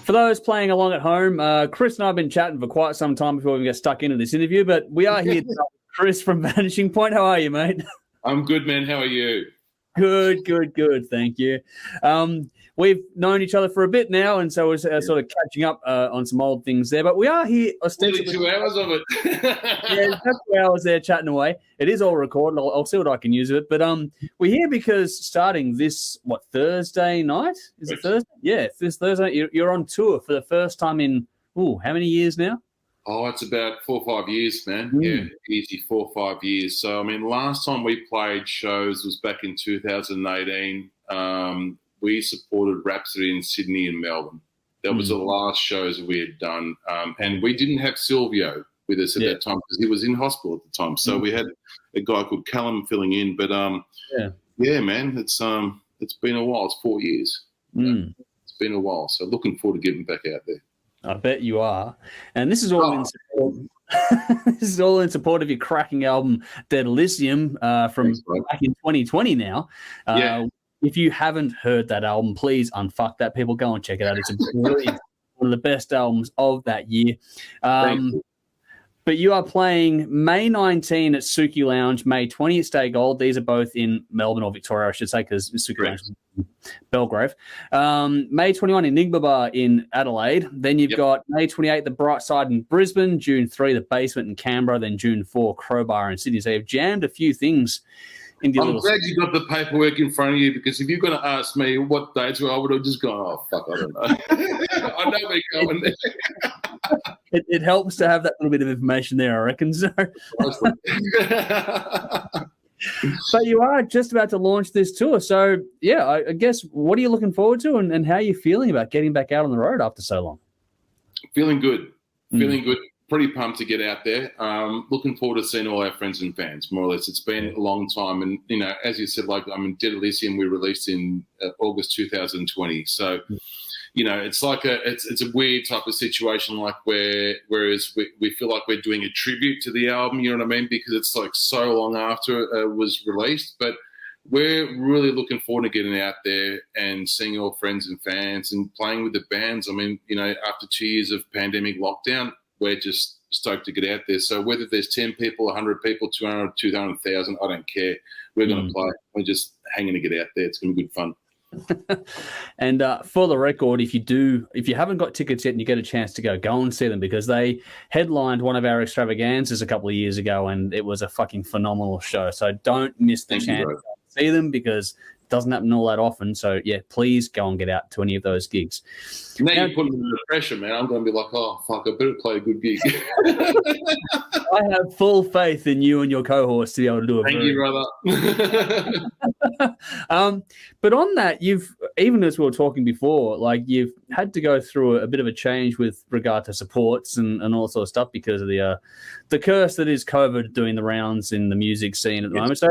For those playing along at home, Chris and I have been chatting for quite some time before we get stuck into this interview, but we are here with Chris from Vanishing Point. How are you, mate? I'm good, man. How are you? Good. Thank you. We've known each other for a bit now, and so we're sort of catching up on some old things there. But we are here ostensibly. 2 hours of it. Yeah, that's 2 hours there chatting away. It is all recorded. I'll see what I can use of it. But we're here because starting this, Thursday night? Is it Thursday? Yeah, this Thursday. You're on tour for the first time in, how many years now? Oh, it's about 4 or 5 years, man. Yeah, easy 4 or 5 years. So, I mean, last time we played shows was back in 2018. We supported Rhapsody in Sydney and Melbourne. That was the last shows we had done. And we didn't have Silvio with us at that time because he was in hospital at the time. So we had a guy called Callum filling in. But, yeah, man, it's been a while. It's 4 years. It's been a while. So looking forward to getting back out there. I bet you are. And this is all in support. This is all in support of your cracking album, Dead Elysium, from back in 2020 now. If you haven't heard that album, please unfuck that. People, go and check it out. It's brilliant. One of the best albums of that year. But you are playing May 19 at Suki Lounge, May 20 at Stay Gold. These are both in Melbourne or Victoria, I should say, because Suki Lounge is in Belgrave. May 21, Enigma Bar in Adelaide. Then you've got May 28, The Bright Side in Brisbane. June 3, The Basement in Canberra. Then June 4, Crowbar in Sydney. So you've jammed a few things. I'm glad you got the paperwork in front of you, because if you're going to ask me what dates were, I would have just gone, oh, fuck, I don't know. I know we're going there. It helps to have that little bit of information there, I reckon. So. But you are just about to launch this tour. So, yeah, I guess, what are you looking forward to, and how are you feeling about getting back out on the road after so long? Feeling good. Pretty pumped to get out there. Looking forward to seeing all our friends and fans, more or less. It's been a long time. And, as you said, Dead Elysium we released in August 2020. So, it's like it's a weird type of situation, whereas we feel like we're doing a tribute to the album, you know what I mean? Because it's like so long after it was released. But we're really looking forward to getting out there and seeing all friends and fans and playing with the bands. I mean, after 2 years of pandemic lockdown, we're just stoked to get out there. So whether there's 10 people, 100 people, 200, 200,000, I don't care. We're going to play. We're just hanging to get out there. It's going to be good fun. And for the record, if you haven't got tickets yet and you get a chance to go and see them, because they headlined one of our extravaganzas a couple of years ago, and it was a fucking phenomenal show. So don't miss the chance to see them, because it doesn't happen all that often. So, yeah, please go and get out to any of those gigs. Now you're putting me under pressure, man. I'm going to be like, oh, fuck, I better play a good gig. I have full faith in you and your cohorts to be able to do it. Thank you, brother. But on that, even as we were talking before, you've had to go through a bit of a change with regard to supports and all sorts of stuff because of the curse that is COVID doing the rounds in the music scene at the moment. So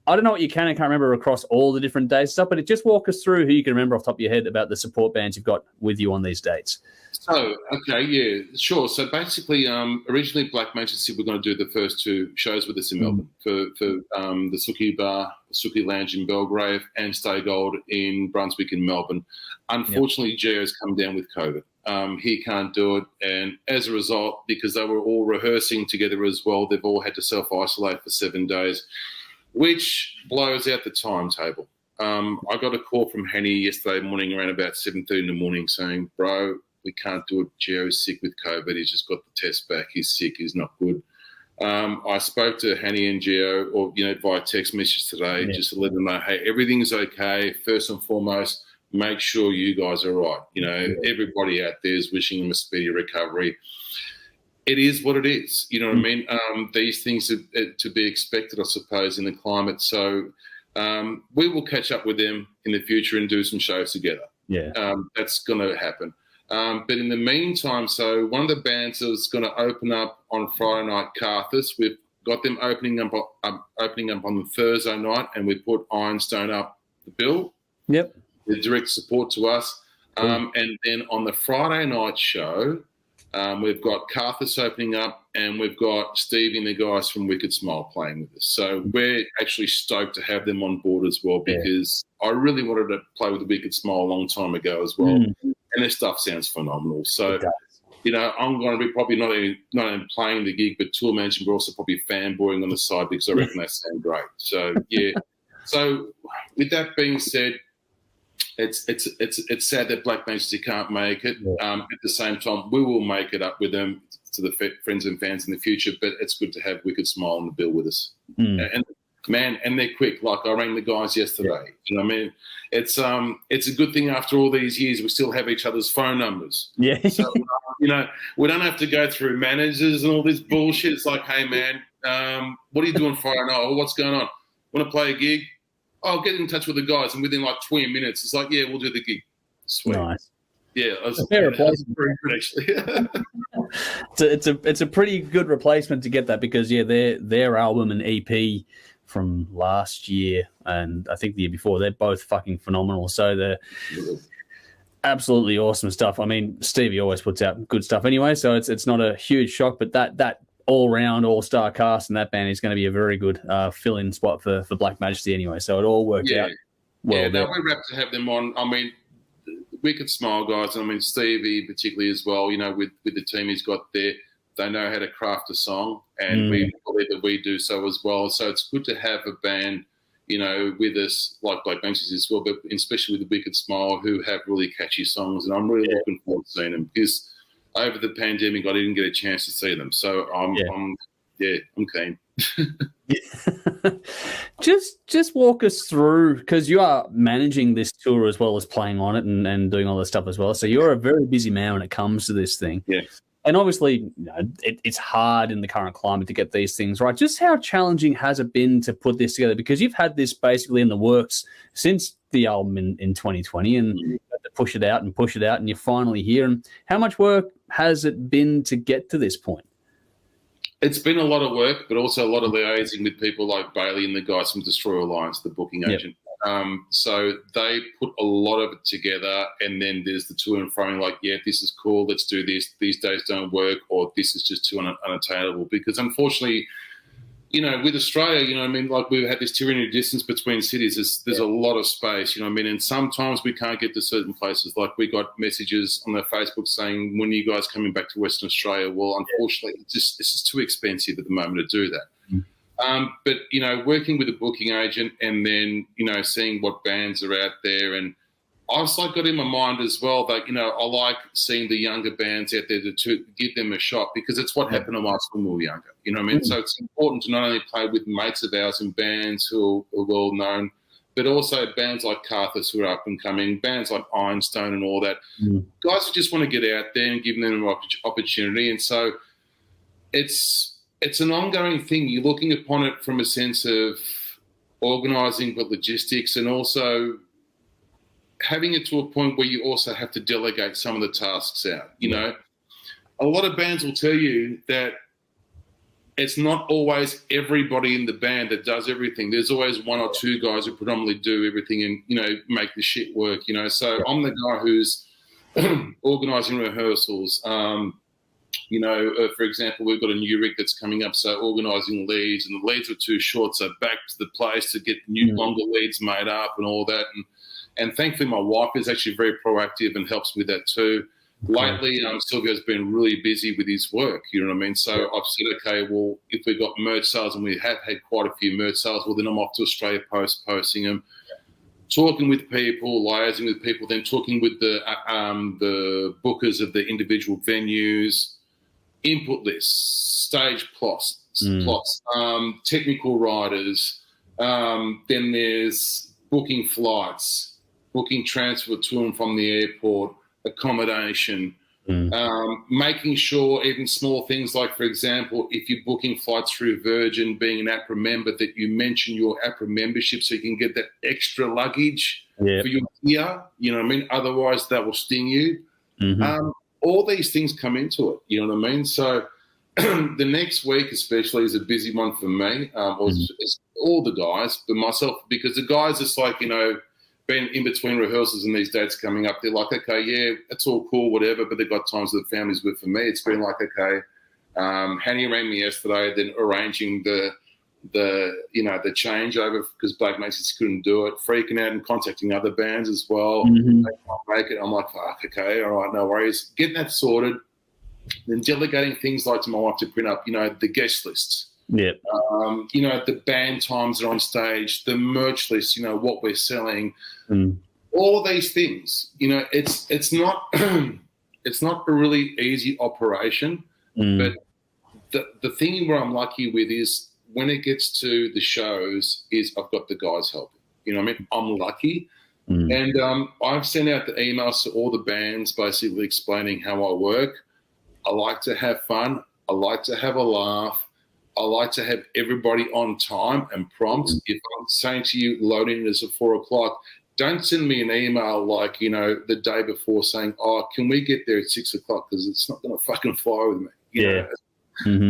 I don't know what you can and can't remember across all the different dates and stuff, but just walk us through who you can remember off the top of your head about the support bands you've got with you on these dates. So, okay, yeah, sure. So basically, originally Black Magic said we're going to do the first 2 shows with us in Melbourne for the Suki Bar, Suki Lounge in Belgrave, and Stay Gold in Brunswick in Melbourne. Unfortunately, Gio's come down with COVID. He can't do it, and as a result, because they were all rehearsing together as well, they've all had to self-isolate for 7 days, which blows out the timetable. I got a call from Henny yesterday morning around about 7:30 in the morning saying, bro, we can't do it. Gio's sick with COVID. He's just got the test back. He's sick. He's not good. I spoke to Henny and Gio, via text message today, just to let them know, hey, everything's okay. First and foremost, make sure you guys are right. Everybody out there is wishing him a speedy recovery. It is what it is. You know what I mean? These things are to be expected, I suppose, in the climate. So we will catch up with them in the future and do some shows together. Yeah. That's going to happen. But in the meantime, so one of the bands that was going to open up on Friday night, Carthus, we've got them opening up on the Thursday night, and we put Ironstone up the bill. Yep. The direct support to us. And then on the Friday night show, we've got Carthus opening up, and we've got Stevie and the guys from Wicked Smile playing with us. So we're actually stoked to have them on board as well, because I really wanted to play with the Wicked Smile a long time ago as well. And and their stuff sounds phenomenal. So, you know, I'm going to be probably not only playing the gig, but tour managing, but also probably fanboying on the side because I reckon they sound great. So, yeah. So, with that being said, it's sad that Black Majesty can't make it. At the same time, we will make it up with them to the friends and fans in the future. But it's good to have Wicked Smile on the bill with us. And man, and they're quick. Like I rang the guys yesterday. You know what I mean? It's a good thing after all these years we still have each other's phone numbers. Yeah. So you know, we don't have to go through managers and all this bullshit. It's like, hey man, what are you doing Friday night? Oh, what's going on? Want to play a gig? Oh, get in touch with the guys, and within like 20 minutes, it's like, yeah, we'll do the gig. Sweet. Nice. Yeah, it's a fair replacement. Actually. it's a pretty good replacement to get that because their album and EP from last year and I think the year before, they're both fucking phenomenal. So they're absolutely awesome stuff. I mean, Stevie always puts out good stuff anyway, so it's not a huge shock. But that all-round, all-star cast and that band is going to be a very good fill-in spot for Black Majesty anyway. So it all worked out well. Yeah, we're wrapped to have them on. I mean, Wicked Smile guys, and I mean Stevie particularly as well, you know, with the team he's got there, they know how to craft a song, and we believe that we do so as well. So it's good to have a band, you know, with us like Black Majesty as well, but especially with the Wicked Smile, who have really catchy songs, and I'm really looking forward to seeing them because over the pandemic, I didn't get a chance to see them. So I'm keen. Just walk us through, because you are managing this tour as well as playing on it and doing all this stuff as well. So you're a very busy man when it comes to this thing. Yeah. And obviously, you know, it's hard in the current climate to get these things right. Just how challenging has it been to put this together? Because you've had this basically in the works since the album in 2020 and you had to push it out, and you're finally here. And how much work has it been to get to this point? It's been a lot of work, but also a lot of liaising with people like Bailey and the guys from Destroyer Alliance, the booking agent. So they put a lot of it together, and then there's the to and fro, like, yeah, this is cool, let's do this, these days don't work, or this is just too unattainable. Because unfortunately, you know, with Australia, you know what I mean, like we've had this tyranny of distance between cities. There's a lot of space, you know what I mean, and sometimes we can't get to certain places. Like we got messages on their Facebook saying, when are you guys coming back to Western Australia? Well, unfortunately, this is too expensive at the moment to do that. But, you know, working with a booking agent and then, you know, seeing what bands are out there. And I've like got in my mind as well that, you know, I like seeing the younger bands out there to give them a shot, because it's what happened to us when we were younger. You know what I mean? So it's important to not only play with mates of ours and bands who are well known, but also bands like Carthus who are up and coming, bands like Ironstone and all that. Guys who just want to get out there and give them an opportunity. And so it's an ongoing thing. You're looking upon it from a sense of organising the logistics and also having it to a point where you also have to delegate some of the tasks out. You know, a lot of bands will tell you that it's not always everybody in the band that does everything. There's always one or two guys who predominantly do everything and, you know, make the shit work, you know. So I'm the guy who's organising rehearsals. You know, for example, we've got a new rig that's coming up, so organising leads, and the leads were too short, so back to the place to get new longer leads made up and all that. And thankfully, my wife is actually very proactive and helps with that too. Lately, Silvio's been really busy with his work, you know what I mean? So I've said, okay, well, if we've got merch sales, and we have had quite a few merch sales, well, then I'm off to Australia Post, posting them, talking with people, liaising with people, then talking with the bookers of the individual venues, input lists, stage plots, technical writers. Then there's booking flights, booking transfer to and from the airport, accommodation, making sure even small things like, for example, if you're booking flights through Virgin, being an APRA member, that you mention your APRA membership so you can get that extra luggage for your gear, you know what I mean? Otherwise, that will sting you. All these things come into it, you know what I mean? So the next week especially is a busy one for me, it's all the guys, but myself, because the guys, it's like, you know, being in between rehearsals and these dates coming up, they're like, okay, yeah, it's all cool, whatever, but they've got times that the family's with. For me, it's been like, okay, Hanny rang me yesterday, then arranging the changeover because Black Majesty couldn't do it, freaking out and contacting other bands as well. My make it. I'm like, fuck, okay, all right, no worries. Getting that sorted, then delegating things like to my wife to print up, the guest lists. Yeah. The band times that are on stage, the merch list, what we're selling, all these things. It's not it's not a really easy operation, but the thing where I'm lucky with is when it gets to the shows is I've got the guys helping. I'm lucky. And I've sent out the emails to all the bands basically explaining how I work. I like to have fun. I like to have a laugh. I like to have everybody on time and prompt. If I'm saying to you, loading is at 4:00, don't send me an email like, the day before saying, oh, can we get there at 6:00? Because it's not going to fucking fly with me.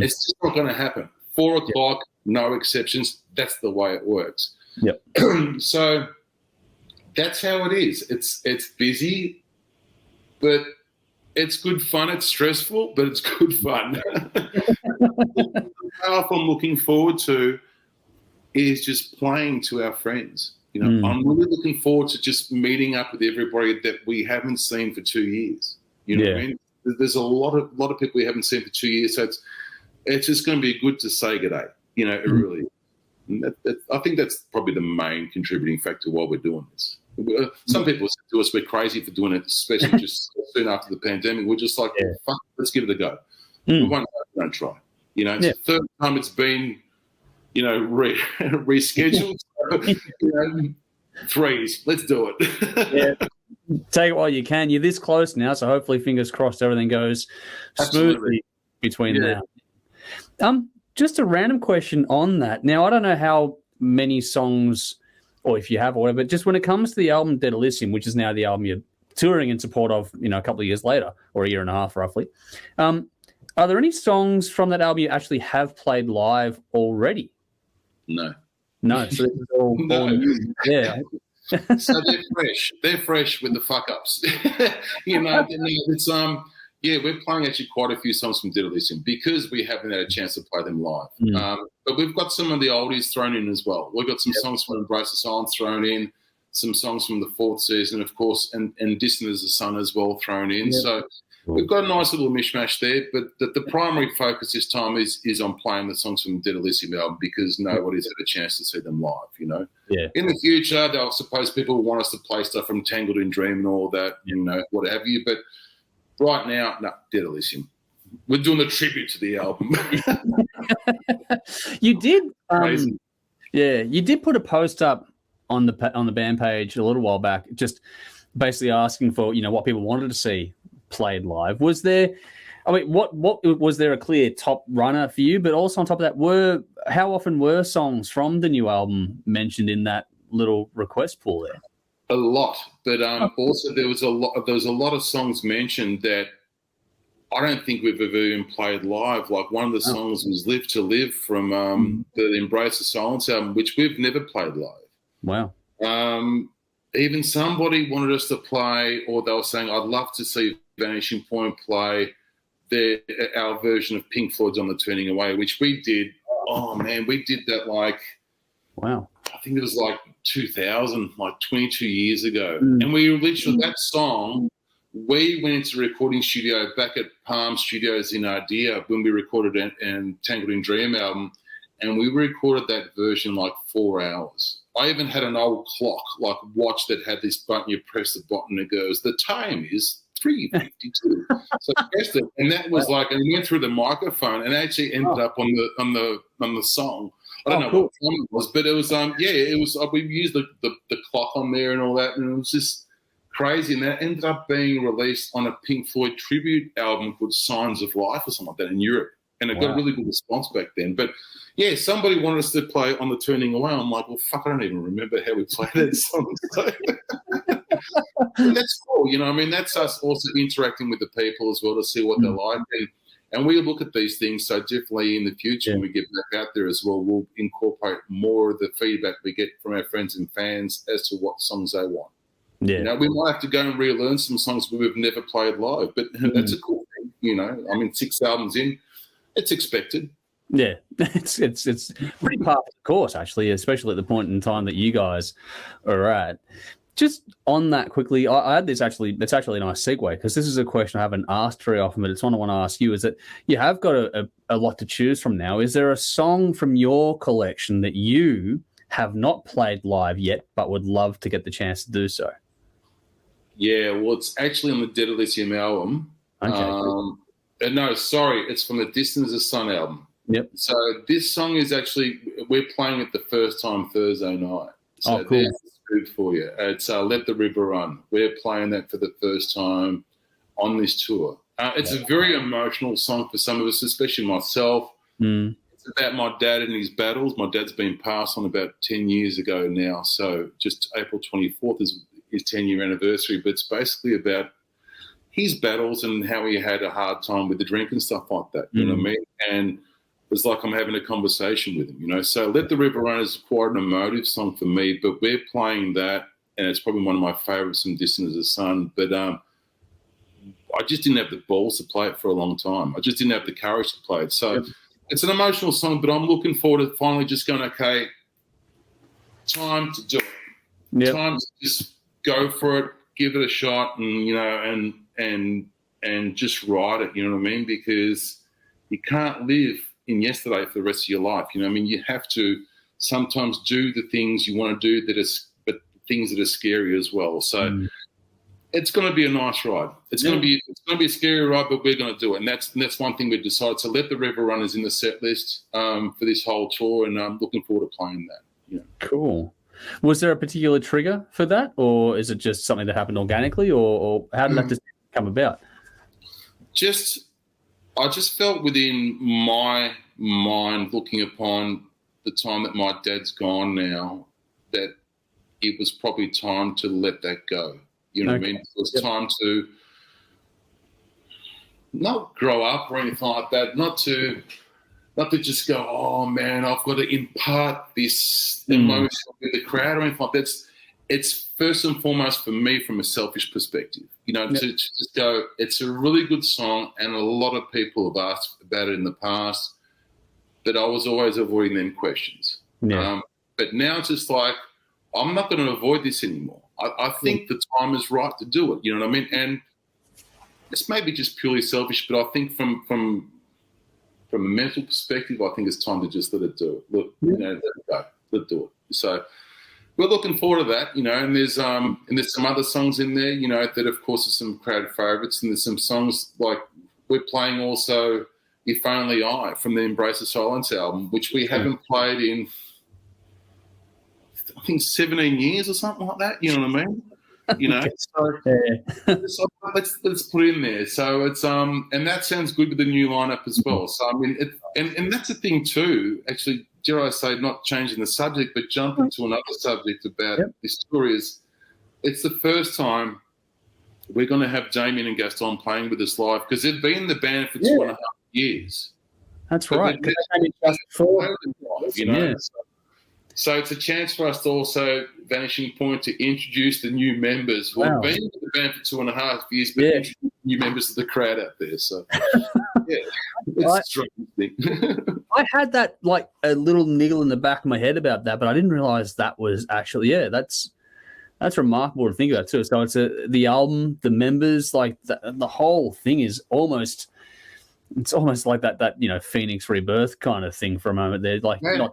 It's just not going to happen. 4:00, no exceptions. That's the way it works. Yep. So that's how it is. It's busy, but it's good fun. It's stressful, but it's good fun. What I'm looking forward to is just playing to our friends. I'm really looking forward to just meeting up with everybody that we haven't seen for 2 years. You know what I mean? There's a lot of people we haven't seen for 2 years, so it's just going to be good to say good day. It really. I think that's probably the main contributing factor why we're doing this. Some people say to us we're crazy for doing it, especially just soon after the pandemic. We're just like, fuck, let's give it a go. We won't try. It's the third time it's been, rescheduled. Freeze. Let's do it. Take it while you can. You're this close now, so hopefully, fingers crossed, everything goes smoothly between now. Just a random question on that. Now, I don't know how many songs, or if you have or whatever, but just when it comes to the album Dead Elysium, which is now the album you're touring in support of, a couple of years later, or a year and a half roughly, are there any songs from that album you actually have played live already? No. So this is all new. Yeah. So they're fresh. They're fresh with the fuck ups. It's we're playing actually quite a few songs from Dead Elysium because we haven't had a chance to play them live. But we've got some of the oldies thrown in as well. We've got some songs from Embrace the Silence thrown in, some songs from the fourth season, of course, and Distant as the Sun as well thrown in. So we've got a nice little mishmash there, but the primary focus this time is on playing the songs from the Dead Elysium album because nobody's had a chance to see them live, In the future, I suppose people will want us to play stuff from Tangled in Dream and all that, what have you, but right now, no, Dead Elysium. We're doing a tribute to the album. You did, you did put a post up on the band page a little while back, just basically asking for what people wanted to see played live. Was there? What was there a clear top runner for you? But also on top of that, how often were songs from the new album mentioned in that little request pool there? A lot, but also there was a lot of songs mentioned that I don't think we've ever even played live. Like one of the songs was "Live to Live" from the Embrace the Silence album, which we've never played live. Wow. Even somebody wanted us to play, or they were saying, "I'd love to see Vanishing Point play our version of Pink Floyd's On the Turning Away," which we did. Oh man, we did that wow. I think it was like 2000, like 22 years ago. And we literally, that song, we went into the recording studio back at Palm Studios in Ardea when we recorded and Tangled in Dream album, and we recorded that version like 4 hours. I even had an old clock, like watch that had this button, you press the button, it goes, the time is 3:52. So I pressed it, and that was like, and it went through the microphone and actually ended up on the song. I don't know what time it was, but it was it was. We used the clock on there and all that, and it was just crazy. And that ended up being released on a Pink Floyd tribute album called Signs of Life or something like that in Europe, and it got a really good response back then. But yeah, somebody wanted us to play On the Turning Away. I'm like, well, fuck, I don't even remember how we played that song. So that's cool, that's us also interacting with the people as well to see what they're like. And we look at these things, so definitely in the future when we get back out there as well, we'll incorporate more of the feedback we get from our friends and fans as to what songs they want. Yeah. We might have to go and relearn some songs we've never played live, but that's a cool thing, 6 albums in, it's expected. Yeah, it's pretty part of the course, actually, especially at the point in time that you guys are at. Just on that quickly, I had this actually. It's actually a nice segue because this is a question I haven't asked very often, but it's one I want to ask you. Is that you have got a lot to choose from now? Is there a song from your collection that you have not played live yet, but would love to get the chance to do so? Yeah, well, it's actually on the Dead Elysium album. Okay. No, sorry, it's from the Distant as the Sun album. Yep. So this song is actually, we're playing it the first time Thursday night. So cool. There's the scoop for you. It's Let the River Run. We're playing that for the first time on this tour. It's a very emotional song for some of us, especially myself. It's about my dad and his battles. My dad's been passed on about 10 years ago now. So just April 24th is his 10-year anniversary. But it's basically about his battles and how he had a hard time with the drink and stuff like that. You know what I mean? And it's like I'm having a conversation with him, you know. So Let the River Run is quite an emotive song for me, but we're playing that, and it's probably one of my favourites from Distant as the Sun. But I just didn't have the balls to play it for a long time. I just didn't have the courage to play it. So it's an emotional song, but I'm looking forward to finally just going, okay, time to do it. Yep. Time to just go for it, give it a shot, and, you know, and just ride it, you know what I mean? Because you can't live in yesterday for the rest of your life. You know, I mean, you have to sometimes do the things you want to do but things that are scary as well. So it's going to be a nice ride. It's going to be a scary ride, but we're going to do it. And that's one thing we've decided. So Let the River Run is in the set list for this whole tour, and I'm looking forward to playing that. Yeah. Cool. Was there a particular trigger for that, or is it just something that happened organically, or how did that just come about? I just felt within my mind, looking upon the time that my dad's gone now, that it was probably time to let that go. You know what I mean? It was time to not grow up or anything like that, not to just go, oh, man, I've got to impart this emotion with the crowd or anything like that. It's first and foremost for me from a selfish perspective, you know, to just go, it's a really good song, and a lot of people have asked about it in the past, but I was always avoiding them questions. Yeah. But now it's just like, I'm not going to avoid this anymore. I think the time is right to do it, you know what I mean? And it's maybe just purely selfish, but I think from a mental perspective, I think it's time to just let it do it. Look, you know, let it go, let it do it. So we're looking forward to that, you know, and there's some other songs in there, you know, that of course are some crowd favourites, and there's some songs like we're playing also If Only I from the Embrace of Silence album, which we haven't played in, I think, 17 years or something like that, you know what I mean? You know, so let's put it in there. So it's and that sounds good with the new lineup as well. So I mean, and that's the thing too. Actually, dare I say, not changing the subject, but jumping to another subject about this tour is, it's the first time we're going to have Damien and Gaston playing with us live, because they've been in the band for 2.5 years. That's right. You know. So it's a chance for us to also, Vanishing Point, to introduce the new members who have been in the band for 2.5 years, but introduce new members of the crowd out there. So, it's a strange thing. I had that, like, a little niggle in the back of my head about that, but I didn't realize that was actually, that's remarkable to think about too. So it's the album, the members, like the whole thing is almost like that, you know, Phoenix Rebirth kind of thing for a moment. They're like not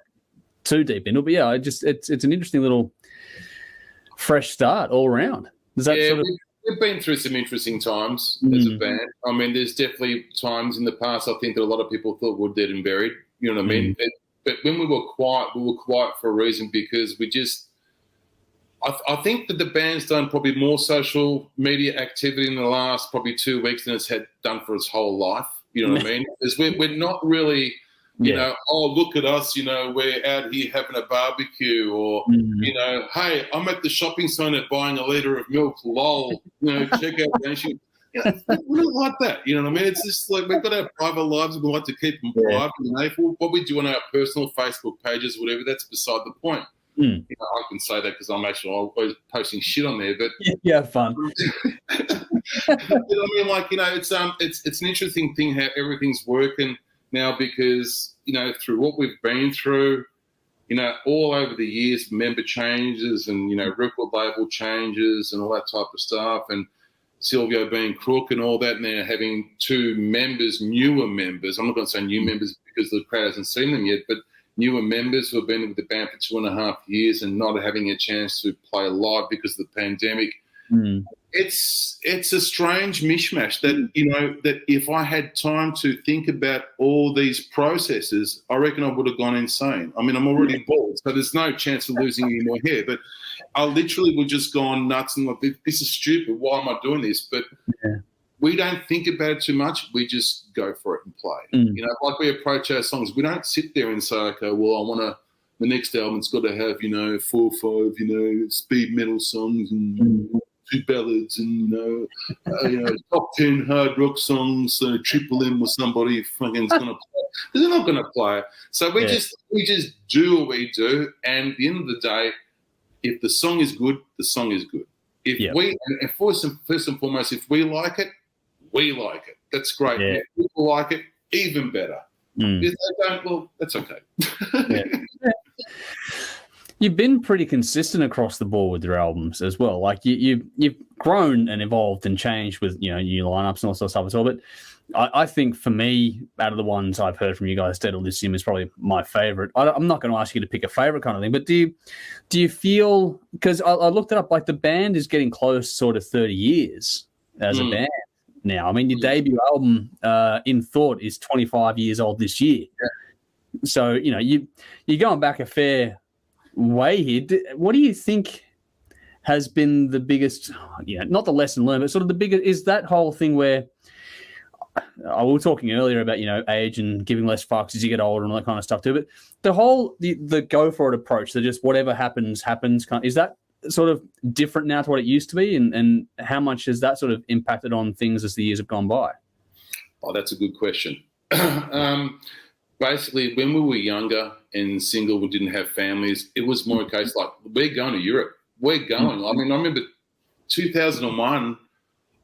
too deep into it, but it's an interesting little fresh start all around. We've been through some interesting times as a band. I mean, there's definitely times in the past I think that a lot of people thought we're dead and buried. You know what I mean? But when we were quiet for a reason, because we just, I think that the band's done probably more social media activity in the last probably 2 weeks than it's had done for its whole life. You know what I mean? Because we're not really, you know, oh, look at us, you know, we're out here having a barbecue, or, you know, hey, I'm at the shopping centre buying a litre of milk, lol, you know, check out Vanishing. You know, we don't like that, you know what I mean? It's just like we've got our private lives, we like to keep them private. You know, what we do on our personal Facebook pages, whatever, that's beside the point. You know, I can say that because I'm actually always posting shit on there, but fun. You know what I mean? Like, you know, it's an interesting thing how everything's working now, because, you know, through what we've been through, all over the years, member changes and, record label changes and all that type of stuff, and Silvio being crook and all that, and they're having two members, newer members. I'm not going to say new members because the crowd hasn't seen them yet, but newer members who have been with the band for 2.5 years and not having a chance to play live because of the pandemic. It's a strange mishmash that, that if I had time to think about all these processes, I reckon I would have gone insane. I mean, I'm already bald, so there's no chance of losing any more hair, but I literally would just gone nuts and like, this is stupid. Why am I doing this? But we don't think about it too much. We just go for it and play. Like we approach our songs. We don't sit there and say, okay, well, I want to, the next album's got to have, 4 or 5, speed metal songs and 2 ballads and, top 10 hard rock songs, Triple M or somebody fucking going to play. They're not going to play. So we just do what we do. And at the end of the day, if the song is good, the song is good. And first and foremost, if we like it, we like it. That's great. If people like it, even better. If they don't, well, that's okay. You've been pretty consistent across the board with your albums as well. Like you've grown and evolved and changed with new lineups and all sorts of stuff as well. But I think for me, out of the ones I've heard from you guys, Dead Elysium is probably my favorite. I'm not going to ask you to pick a favorite kind of thing, but do you feel, because I looked it up, like the band is getting close, sort of 30 years as a band now. I mean, your debut album, In Thought, is 25 years old this year. So you're going back a fair way here. What do you think has been the biggest, not the lesson learned, but sort of the biggest, is that whole thing where we were talking earlier about, age and giving less fucks as you get older and all that kind of stuff too, but the whole, the go for it approach, that just whatever happens, is that sort of different now to what it used to be? And how much has that sort of impacted on things as the years have gone by? Oh, that's a good question. Basically, when we were younger and single, we didn't have families, it was more a case like, we're going to Europe. We're going. I mean, I remember 2001,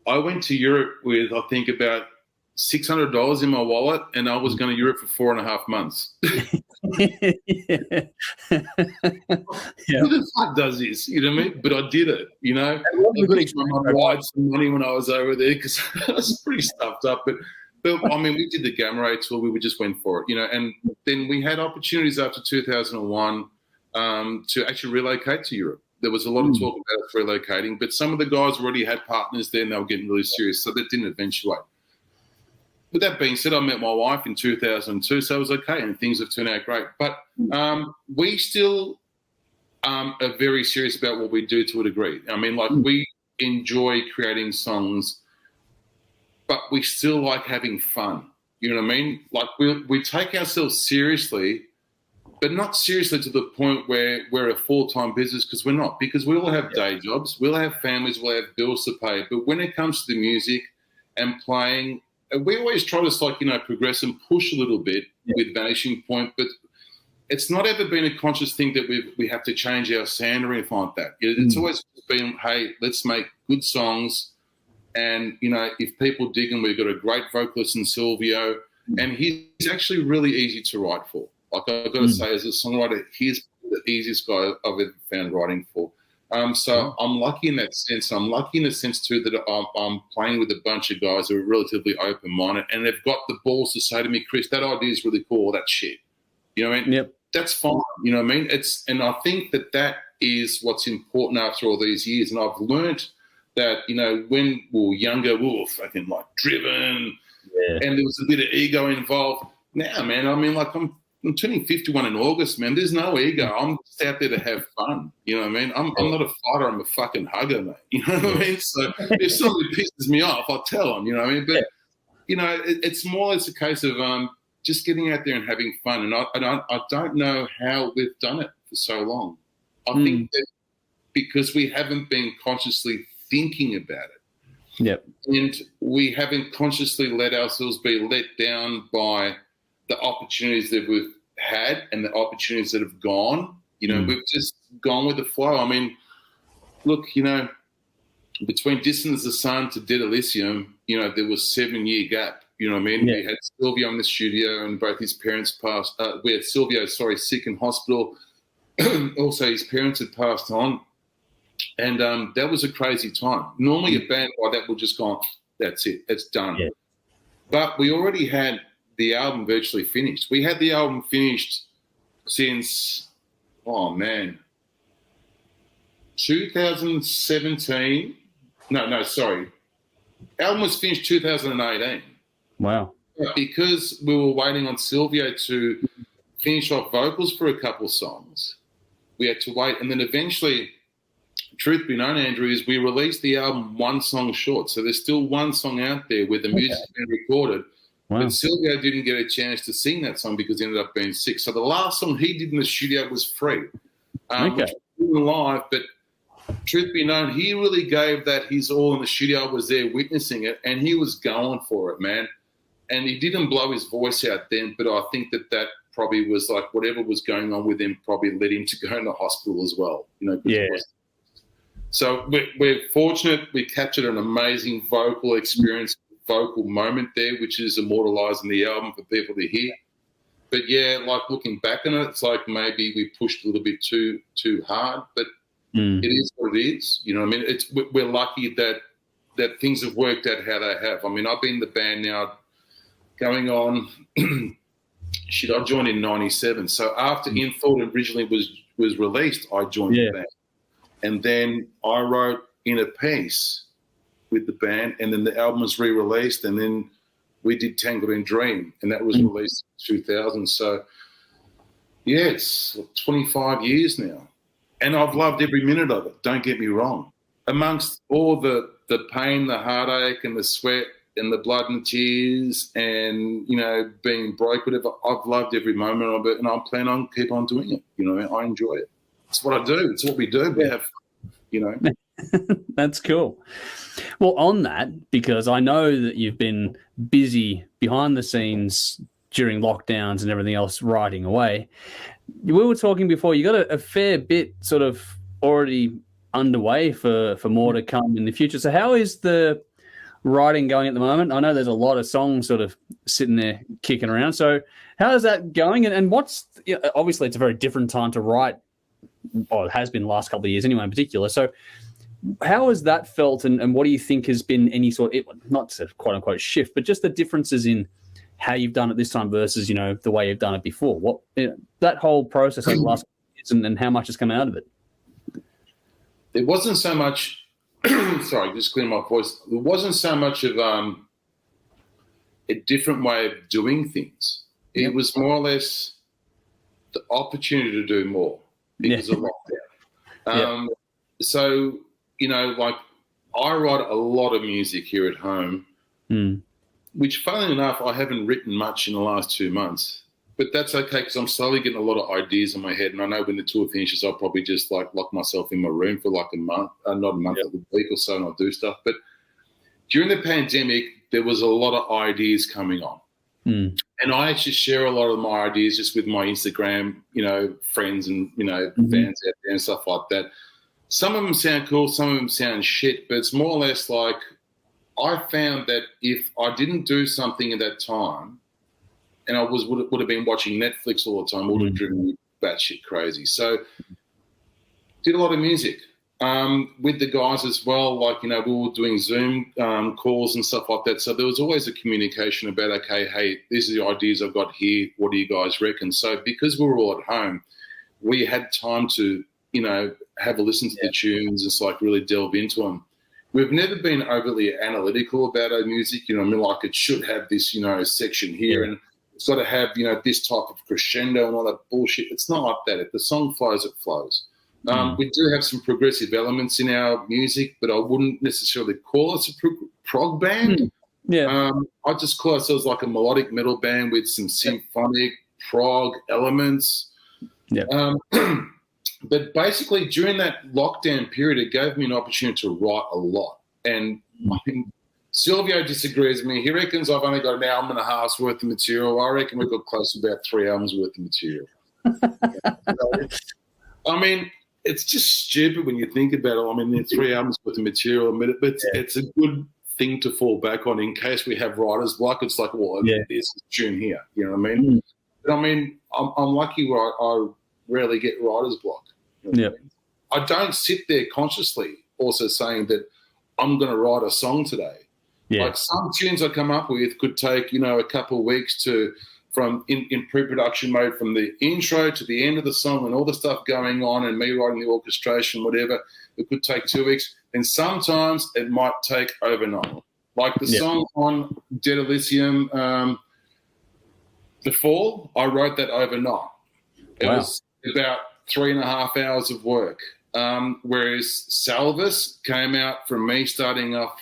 I went to Europe with, I think, about $600 in my wallet, and I was going to Europe for 4.5 months. Who the fuck does this? You know what I mean? But I did it, I got my mum some money when I was over there because I was pretty stuffed up. But I mean, we did the Gamma Ray tour. We just went for it, and then we had opportunities after 2001 to actually relocate to Europe. There was a lot of talk about us relocating, but some of the guys already had partners there and they were getting really serious, so that didn't eventuate. With that being said, I met my wife in 2002, so it was okay, and things have turned out great. But we still are very serious about what we do to a degree. I mean, like, we enjoy creating songs, but we still like having fun. You know what I mean? Like, we take ourselves seriously, but not seriously to the point where we're a full-time business, because we're not. Because we all have day jobs, we'll have families, we'll have bills to pay. But when it comes to the music and playing, we always try to progress and push a little bit with Vanishing Point, but it's not ever been a conscious thing that we have to change our sound or anything like that. It's always been, hey, let's make good songs, and if people dig them, we've got a great vocalist in Silvio, and he's actually really easy to write for. Like, I've got to say, as a songwriter, he's the easiest guy I've ever found writing for. So I'm lucky in that sense. I'm lucky in the sense too that I'm playing with a bunch of guys who are relatively open-minded, and they've got the balls to say to me, Chris, that idea is really cool, that shit. You know what I mean? Yep. That's fine. You know what I mean? And I think that is what's important after all these years. And I've learned that, when we were younger, we were fucking driven, and there was a bit of ego involved. Now, man, I mean, I'm turning 51 in August, man. There's no ego. I'm just out there to have fun. You know what I mean? I'm not a fighter. I'm a fucking hugger, mate. You know what I mean? So if somebody pisses me off, I'll tell them, you know what I mean? But, it's more or less a case of just getting out there and having fun. And I don't know how we've done it for so long. I think that because we haven't been consciously thinking about it. Yep. And we haven't consciously let ourselves be let down by the opportunities that we've had and the opportunities that have gone. We've just gone with the flow. I mean, look, between Distant as the Sun to Dead Elysium, there was 7-year gap. You know what I mean? We had Silvio in the studio and both his parents passed. We had Silvio, sick in hospital. also his parents had passed on, and that was a crazy time. Normally, a band like that would just go, that's it, it's done. Yeah. But we already had the album virtually finished. We had the album finished since, 2017. No, sorry. Album was finished 2018. Wow. But because we were waiting on Silvio to finish off vocals for a couple of songs, we had to wait. And then eventually, truth be known, Andrew, is we released the album one song short. So there's still one song out there where the music's been recorded. Wow. But Silvio didn't get a chance to sing that song because he ended up being sick. So the last song he did in the studio was Free, which was live. But truth be known, he really gave that his all in the studio. I was there witnessing it, and he was going for it, man. And he didn't blow his voice out then, but I think that probably was like whatever was going on with him probably led him to go in the hospital as well. Yeah. So we're fortunate we captured an amazing vocal experience, vocal moment there, which is immortalised in the album for people to hear. But yeah, like looking back on it, it's like maybe we pushed a little bit too hard, but it is what it is. You know what I mean? We're lucky that things have worked out how they have. I mean, I've been in the band now going on, I joined in 97. So after In Thought originally was released, I joined the band. And then I wrote In a Piece with the band, and then the album was re-released, and then we did Tangled in Dream, and that was released in 2000. So, yeah, it's 25 years now. And I've loved every minute of it, don't get me wrong. Amongst all the pain, the heartache and the sweat and the blood and tears and, being broke, whatever, I've loved every moment of it, and I plan on keep on doing it. I enjoy it. It's what I do. It's what we do. We have, That's cool. Well, on that, because I know that you've been busy behind the scenes during lockdowns and everything else writing away, we were talking before, you got a fair bit sort of already underway for more to come in the future. So how is the writing going at the moment? I know there's a lot of songs sort of sitting there kicking around. So how is that going? And what's, obviously it's a very different time to write, or it has been the last couple of years anyway in particular. So how has that felt, and what do you think has been any sort of, not to quote unquote shift, but just the differences in how you've done it this time versus, the way you've done it before? What that whole process over the last couple of years and how much has come out of it? There wasn't so much, sorry, just clear my voice. There wasn't so much of a different way of doing things. It was more or less the opportunity to do more because of lockdown. So, like I write a lot of music here at home, which funnily enough, I haven't written much in the last 2 months. But that's okay because I'm slowly getting a lot of ideas in my head. And I know when the tour finishes, I'll probably just like lock myself in my room for like a month, not a month, a week or so, and I'll do stuff. But during the pandemic, there was a lot of ideas coming on. And I actually share a lot of my ideas just with my Instagram, friends and, fans out there and stuff like that. Some of them sound cool, some of them sound shit, but it's more or less like I found that if I didn't do something at that time, and I would have been watching Netflix all the time, would have driven me batshit crazy. So did a lot of music with the guys as well. Like, we were doing Zoom calls and stuff like that. So there was always a communication about, okay, hey, these are the ideas I've got here. What do you guys reckon? So because we were all at home, we had time to, have a listen to the tunes and it's like really delve into them. We've never been overly analytical about our music. Like it should have this, section here and it's got to have, this type of crescendo and all that bullshit. It's not like that. If the song flows, it flows. We do have some progressive elements in our music, but I wouldn't necessarily call us a prog band. I just call ourselves like a melodic metal band with some symphonic prog elements. But basically, during that lockdown period, it gave me an opportunity to write a lot. And I mean, Silvio disagrees with me. He reckons I've only got an album and a half's worth of material. I reckon we've got close to about 3 albums worth of material. I mean, it's just stupid when you think about it. I mean, there's 3 albums worth of material, but it's a good thing to fall back on in case we have writers like it's like, well, there's a tune here. You know what I mean? But I mean, I'm lucky where rarely get writer's block. Yeah. I don't sit there consciously also saying that I'm going to write a song today. Yeah. Like some tunes I come up with could take, a couple of weeks from in pre-production mode, from the intro to the end of the song and all the stuff going on and me writing the orchestration, whatever. It could take 2 weeks. And sometimes it might take overnight. Like the song on Dead Elysium, The Fall, I wrote that overnight. It was about 3.5 hours of work. Whereas Salvis came out from me starting off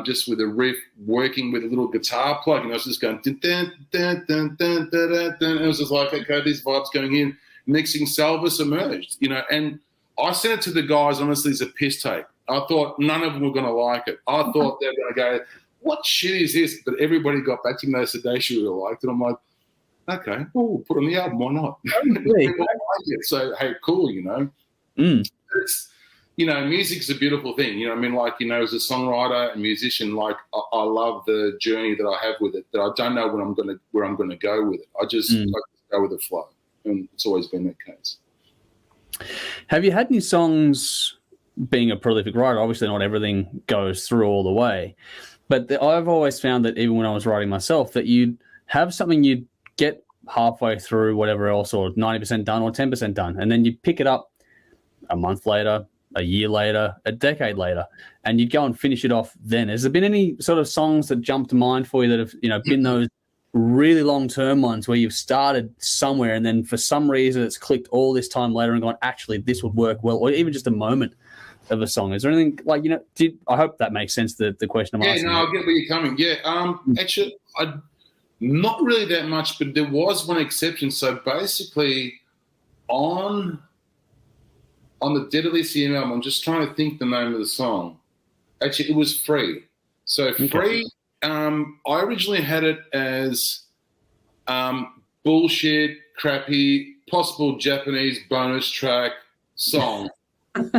just with a riff, working with a little guitar plug, and I was just going dun, dun, dun, dun, dun, dun, dun, dun. It was just like, okay, these vibes going in. Next thing, Salvis emerged, and I sent it to the guys honestly as a piss tape. I thought none of them were going to like it. I thought they were going to go, what shit is this? But everybody got back to me, they said they should have liked it. I'm like, okay, well, we'll put it on the album, why not? So, hey, cool, It's, music's a beautiful thing. As a songwriter and musician, I love the journey that I have with it. That I don't know where I'm going to go with it. I just go with the flow, and it's always been that case. Have you had any songs? Being a prolific writer, obviously not everything goes through all the way, but I've always found that even when I was writing myself, that you'd have something you'd get halfway through, whatever else, or 90% done or 10% done, and then you'd pick it up a month later, a year later, a decade later, and you'd go and finish it off then. Has there been any sort of songs that jump to mind for you that have, been those really long-term ones where you've started somewhere and then for some reason it's clicked all this time later and gone, actually, this would work well, or even just a moment of a song? Is there anything I hope that makes sense, the question I'm asking. Yeah, no, I get where you're coming. Yeah, actually, not really that much, but there was one exception. So basically on the Dead Elysium album, I'm just trying to think the name of the song. Actually, it was Free. So Free, I originally had it as bullshit, crappy, possible Japanese bonus track song. Right?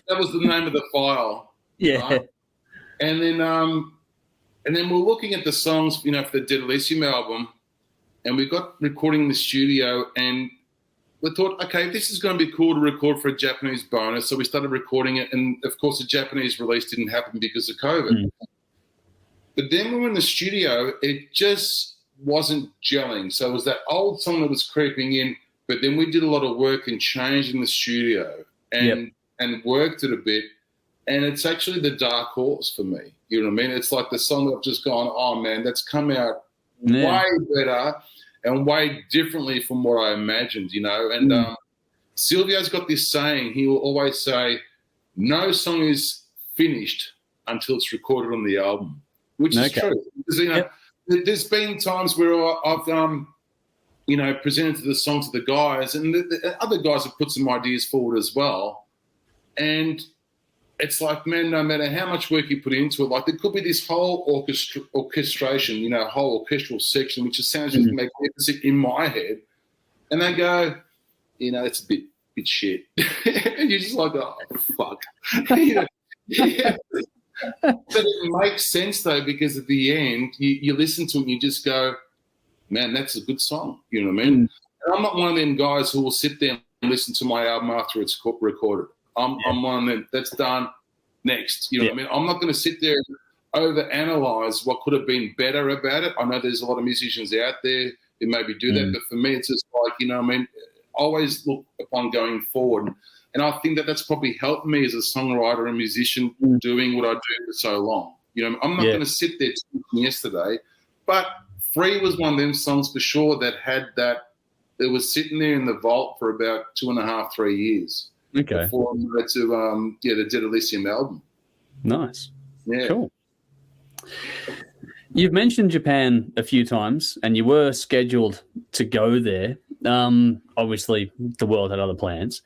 That was the name of the file. Yeah. Right? And then we're looking at the songs, for the Dead Elysium album, and we got recording in the studio, and we thought, okay, this is going to be cool to record for a Japanese bonus. So we started recording it, and of course the Japanese release didn't happen because of COVID. But then when we were in the studio, it just wasn't gelling. So it was that old song that was creeping in, but then we did a lot of work and changed in the studio and worked it a bit. And it's actually the dark horse for me. You know what I mean? It's like the song that I've just gone, oh, man, that's come out way better and way differently from what I imagined, And Silvio's got this saying. He will always say, no song is finished until it's recorded on the album, which is true. Because, there's been times where I've presented the song to the guys, and the other guys have put some ideas forward as well. And it's like, man, no matter how much work you put into it, like there could be this whole orchestration, whole orchestral section, which just sounds just magnificent in my head. And they go, it's a bit shit. And you're just like, oh, fuck. But it makes sense, though, because at the end, you listen to it and you just go, man, that's a good song. You know what I mean? And I'm not one of them guys who will sit there and listen to my album after it's recorded. I'm one of them that's done next. You know what I mean? I'm not going to sit there and overanalyze what could have been better about it. I know there's a lot of musicians out there who maybe do that, but for me, it's just like, always look upon going forward. And I think that's probably helped me as a songwriter and musician doing what I do for so long. I'm not going to sit there yesterday, but Free was one of them songs for sure that had that. It was sitting there in the vault for about 2.5, 3 years. Okay. Before I went to the Dead Elysium album. Nice. Yeah. Cool. You've mentioned Japan a few times, and you were scheduled to go there. Obviously, the world had other plans.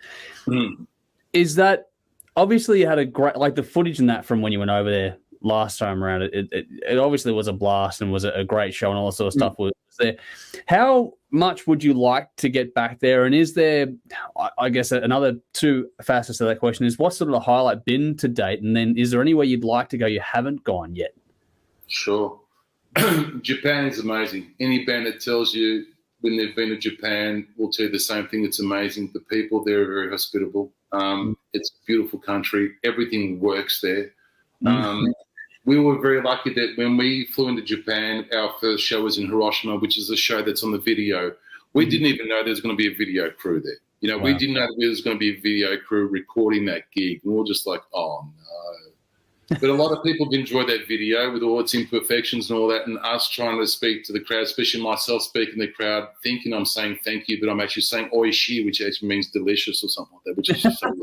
Is that obviously you had a great, like the footage in that from when you went over there last time around? It obviously was a blast and was a great show, and all that sort of stuff was there. How much would you like to get back there? And is there, I guess, another two facets to that question is what's sort of the highlight been to date? And then is there anywhere you'd like to go you haven't gone yet? Sure. Japan is amazing. Any band that tells you when they've been to Japan will tell you the same thing. It's amazing. The people there are very hospitable. It's a beautiful country. Everything works there. We were very lucky that when we flew into Japan, our first show was in Hiroshima, which is a show that's on the video. We didn't even know there was going to be a video crew there. You know, we didn't know there was going to be a video crew recording that gig. And we were just like, oh, no. But a lot of people have enjoyed that video with all its imperfections and all that, and us trying to speak to the crowd, especially myself speaking to the crowd, thinking I'm saying thank you, but I'm actually saying oishi, which actually means delicious or something like that, which is just so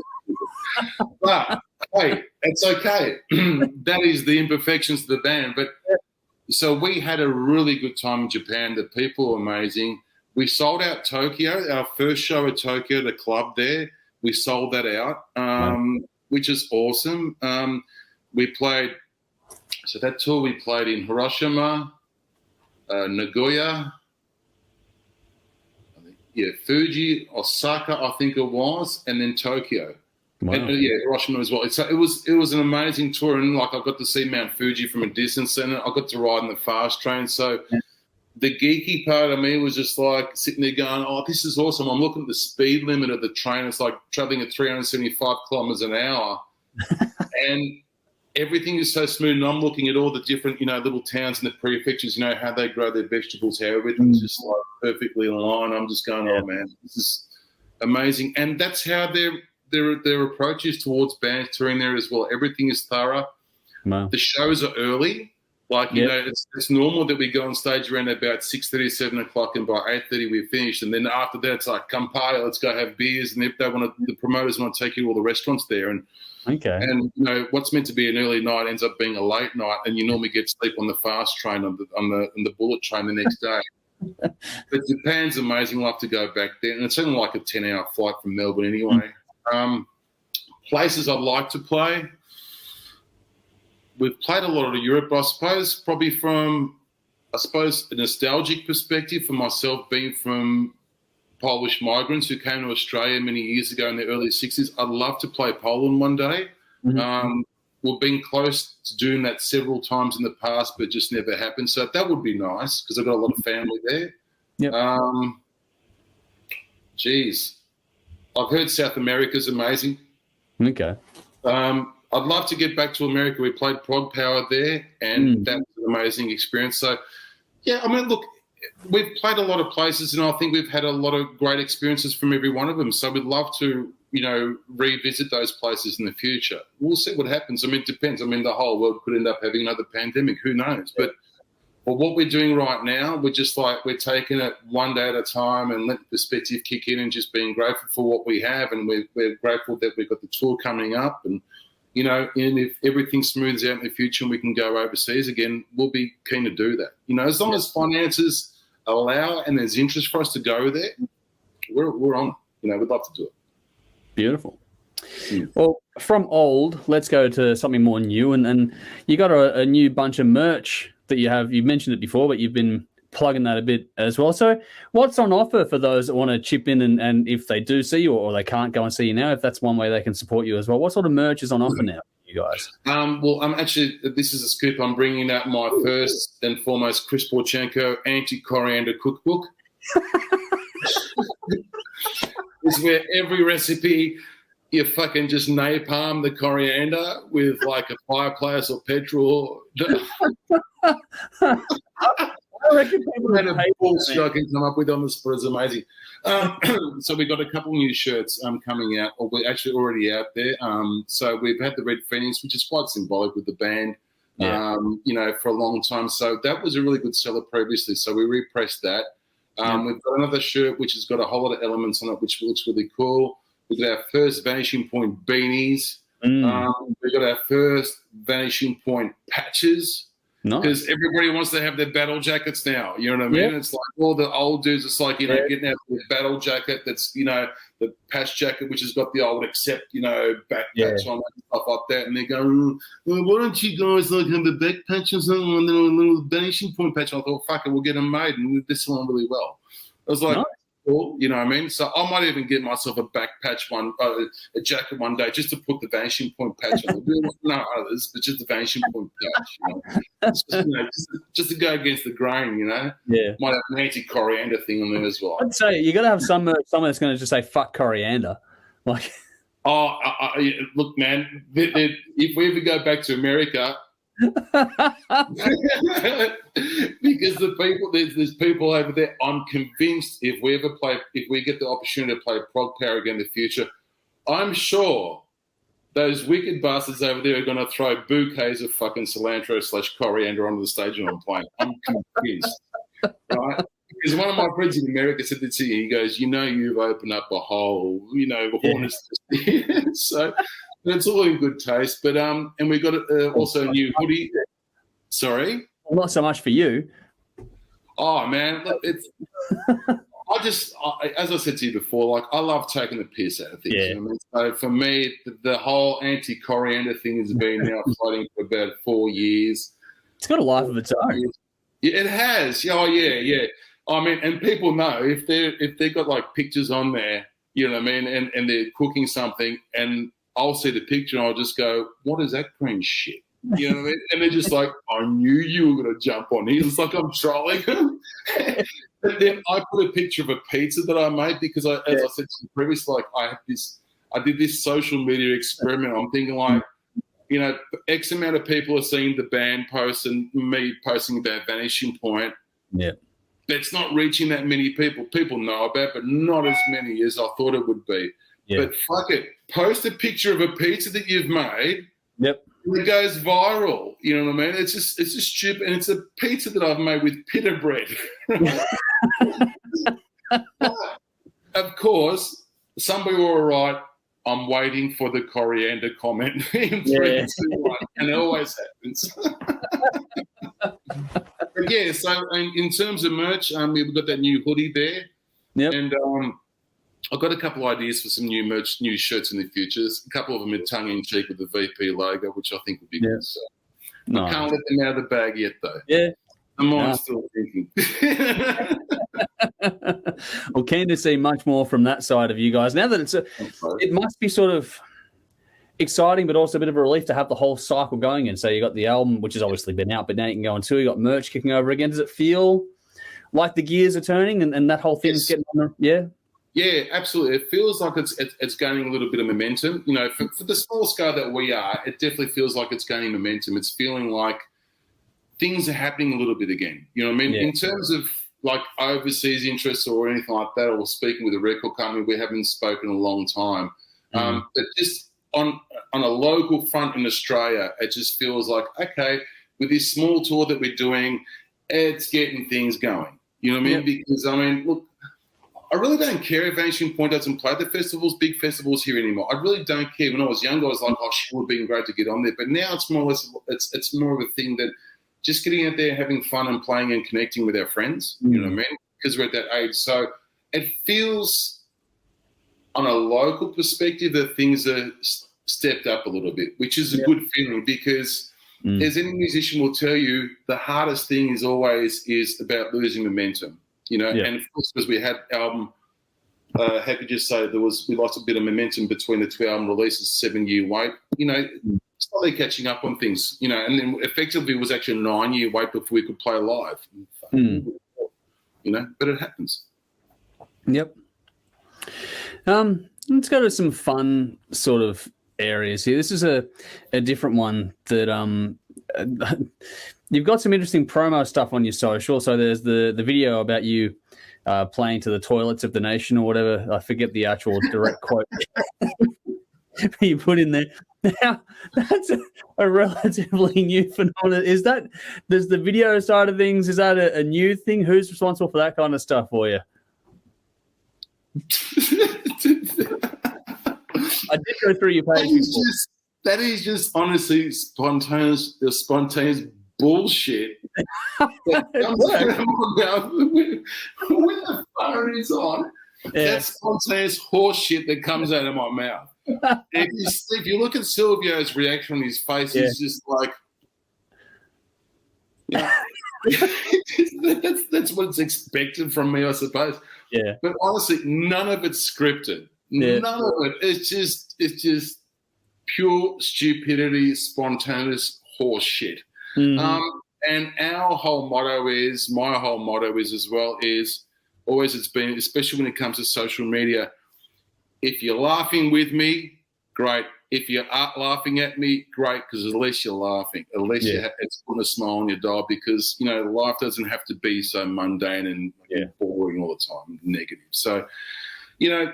but, hey, it's okay. That is the imperfections of the band. But so we had a really good time in Japan. The people were amazing. We sold out Tokyo, our first show at Tokyo, the club there. We sold that out, which is awesome. We played, so that tour we played in Hiroshima, Nagoya, Fuji, Osaka, I think it was, and then Tokyo. Wow. And Hiroshima as well. So it was an amazing tour, and like I got to see Mount Fuji from a distance, and I got to ride in the fast train. So the geeky part of me was just like sitting there going, "Oh, this is awesome!" I'm looking at the speed limit of the train; it's like traveling at 375 kilometers an hour, and everything is so smooth. And I'm looking at all the different, little towns and the prefectures, how they grow their vegetables, how everything's just like perfectly aligned. I'm just going, "Oh man, this is amazing!" And that's how their approach is towards bands touring there as well. Everything is thorough. Wow. The shows are early. Like, it's normal that we go on stage around about 6:30, 7 o'clock, and by 8:30 we're finished. And then after that, it's like, come party, let's go have beers. And if they the promoters want to take you to all the restaurants there. And what's meant to be an early night ends up being a late night, and you normally get sleep on the fast train, on the bullet train the next day. But Japan's amazing. I'll have to go back there. And it's only like a 10-hour flight from Melbourne anyway. Places I'd like to play. We've played a lot of Europe, I suppose, probably from, a nostalgic perspective for myself, being from Polish migrants who came to Australia many years ago in the early 60s. I'd love to play Poland one day. We've been close to doing that several times in the past, but just never happened. So that would be nice because I've got a lot of family there. Yep. I've heard South America's amazing. Okay. I'd love to get back to America. We played Prog Power there, and that was an amazing experience. So, look, we've played a lot of places, and I think we've had a lot of great experiences from every one of them. So we'd love to, revisit those places in the future. We'll see what happens. I mean, it depends. I mean, the whole world could end up having another pandemic. Who knows? But what we're doing right now, we're just we're taking it one day at a time and letting perspective kick in and just being grateful for what we have. And we're grateful that we've got the tour coming up. And, and if everything smooths out in the future and we can go overseas again, we'll be keen to do that. As long as finances allow and there's interest for us to go there, we're on it. We'd love to do it. Beautiful. Well, from old, let's go to something more new. And you got a new bunch of merch that you have. You've mentioned it before, but you've been plugging that a bit as well. So what's on offer for those that want to chip in and if they do see you or they can't go and see you now, if that's one way they can support you as well? What sort of merch is on offer now, you guys? Well, I'm actually, this is a scoop. I'm bringing out my first and foremost Chris Porchenko anti-coriander cookbook. It's where every recipe you fucking just napalm the coriander with like a fireplace or petrol. I reckon people had a bullshit I can come up with on the spot. It's amazing. So we've got a couple new shirts coming out, or we're actually already out there. So we've had the Red Phoenix, which is quite symbolic with the band, for a long time. So that was a really good seller previously. So we repressed that. We've got another shirt which has got a whole lot of elements on it, which looks really cool. We've got our first Vanishing Point beanies. We've got our first Vanishing Point patches. Because everybody wants to have their battle jackets now. You know what I mean? It's like all the old dudes, it's like, getting out the battle jacket that's, the patch jacket, which has got the old accept, back patch on it and stuff like that. And they go, well, why don't you guys have the back patch or something and then a little Vanishing Point patch? I thought, fuck it, we'll get them made. And they're selling really well. I was like, cool. You know what I mean? So I might even get myself a back patch a jacket one day just to put the Vanishing Point patch on. No others, but just the Vanishing Point patch. You know? Just to go against the grain. You know? Yeah. Might have an anti-coriander thing on there as well. I'd say you got to have someone that's going to just say "fuck coriander," like. Oh, look, man! If we ever go back to America. Because there's people over there. I'm convinced if we get the opportunity to play Prog Power again in the future, I'm sure those wicked bastards over there are going to throw bouquets of fucking cilantro/coriander onto the stage when I'm playing. I'm convinced, right? Because one of my friends in America said that to me. He goes, "You've opened up a whole, hornet's nest." So. It's all in good taste, but and we got also a new hoodie. Sorry, well, not so much for you. Oh man, look, it's. As I said to you before, like I love taking the piss out of things. Yeah. You know what I mean? So for me, the whole anti-coriander thing has been now floating for about 4 years. It's got a life of its own. Yeah, it has. Oh yeah. I mean, and people know if they've got like pictures on there, you know what I mean, and they're cooking something and. I'll see the picture and I'll just go, what is that green shit? You know what I mean? And they're just like, I knew you were going to jump on here. It's like I'm trolling them. But then I put a picture of a pizza that I made because, as I said to you previously, like I did this social media experiment. I'm thinking like, X amount of people are seeing the band post and me posting about Vanishing Point. Yeah. But it's not reaching that many people. People know about it, but not as many as I thought it would be. Yeah. But fuck it, post a picture of a pizza that you've made. Yep. And it goes viral. You know what I mean? It's just stupid, and it's a pizza that I've made with pita bread. Of course, somebody will write, "I'm waiting for the coriander comment in 3, 2, 1," and it always happens. But yeah, so in terms of merch, we've got that new hoodie there. Yep. And I've got a couple of ideas for some new merch, new shirts in the future. There's a couple of them in tongue-in-cheek with the VP logo, which I think would be good. So I can't let them out of the bag yet, though. Yeah. I'm still thinking. Well, keen to see much more from that side of you guys. Now that it must be sort of exciting, but also a bit of a relief to have the whole cycle going. And so you got the album, which has obviously been out, but now you can go on tour. You got merch kicking over again. Does it feel like the gears are turning and that whole thing's getting on? Yeah. Yeah, absolutely. It feels like it's gaining a little bit of momentum. For the small scale that we are, it definitely feels like it's gaining momentum. It's feeling like things are happening a little bit again. You know what I mean? Yeah. In terms of like overseas interests or anything like that, or speaking with a record company, we haven't spoken in a long time. But just on a local front in Australia, it just feels like, okay, with this small tour that we're doing, it's getting things going. You know what I mean? Yeah. Because, look, I really don't care if Vanishing Point doesn't play the festivals, big festivals here anymore. I really don't care. When I was younger, I was like, oh, it would have been great to get on there. But now it's more or less, it's more of a thing that just getting out there, having fun and playing and connecting with our friends, you know what I mean? Because we're at that age. So it feels, on a local perspective, that things are stepped up a little bit, which is a good feeling because as any musician will tell you, the hardest thing is about losing momentum. And of course, because we had album, how could you say we lost a bit of momentum between the 2 album releases, 7-year wait. Slowly catching up on things. And then effectively it was actually a 9-year wait before we could play live. But it happens. Yep. Let's go to some fun sort of areas here. This is a different one that you've got some interesting promo stuff on your social. So there's the video about you playing to the toilets of the nation or whatever. I forget the actual direct quote you put in there. Now, that's a relatively new phenomenon. Does the video side of things, is that a new thing? Who's responsible for that kind of stuff for you? I did go through your page before. That is just honestly spontaneous bullshit. When the phone is on, that's spontaneous horse shit that comes out of my mouth. If you look at Silvio's reaction on his face, he's just like, that's what's expected from me, I suppose. Yeah. But honestly, none of it's scripted. Yeah. None of it. It's just pure stupidity, spontaneous horse shit. Mm-hmm. And my whole motto is as well, is always it's been, especially when it comes to social media, if you're laughing with me, great. If you aren't laughing at me, great, because at least you're laughing. At least it's putting a smile on your dial, because, you know, life doesn't have to be so mundane and boring all the time, negative. So, you know,